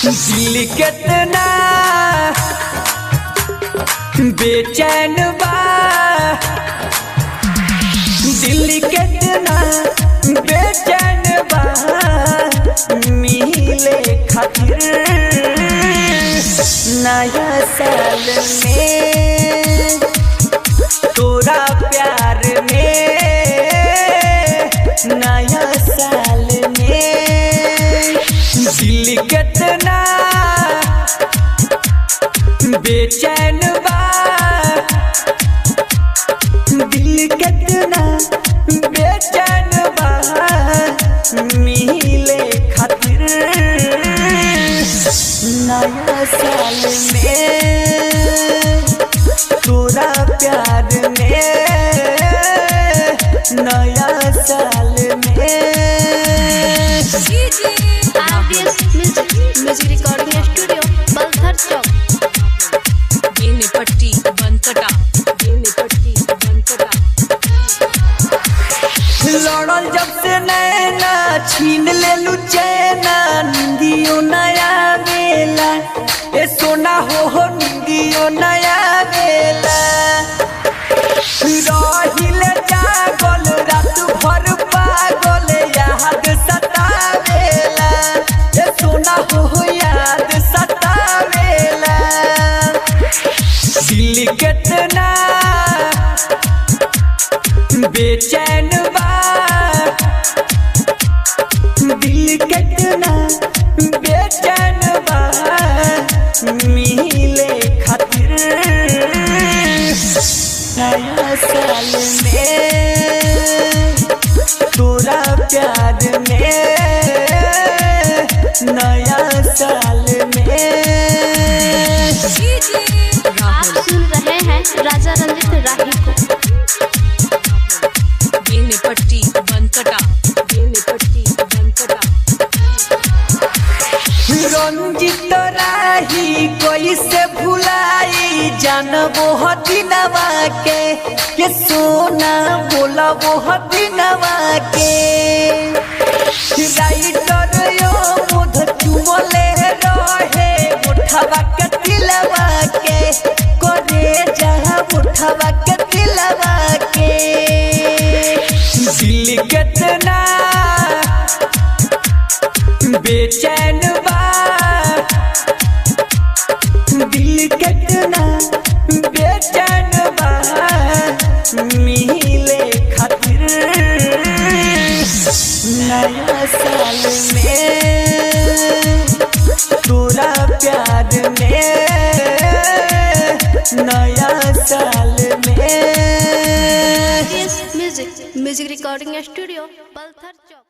दिल कितना बेचैन बा, दिल कितना बेचैन बा, मिले खातिर नया साल में तोरा प्यार में, नया साल में दिल कितना बेचैन बा, दिल कितना बेचैन बा, मिले खातिर नया साल में तोरा प्यार में, नया साल में। RDS music recording studio Balthar चौक। पट्टी बनकटा, पट्टी बनकटा। लड़ल जब से नैना छीन लेलू चैना, निंदियो नया बेला ए सोना हो निंदियो नया बेला। रहिले जागल रात भर पागल याद सतावेला ए सोना हो याद सतावेला। दिल कितना बेचैन बा, दिल कितना बेचैन बा, मिले खातिर नया साल में तोरा प्यार में, नया साल में। आप सुन रहे हैं राजा रंजित राही को। पट्टी बनकटा, पट्टी बनकटा। रंजित राही कोई से भुलाई जानबो हदिनवा के सोना बोला वो हदिनवा के। राइटर यो मुध चुमले रहे मुठवा के दिलवा के, करे जहाँ मुठवा के दिलवा के। दिल कितना बेचैन बा, दिल कितना बेचैन बा, मिले खातिर नया साल में तोरा प्यार में, नया साल में। म्यूजिक रिकॉर्डिंग स्टूडियो बलथर चौक।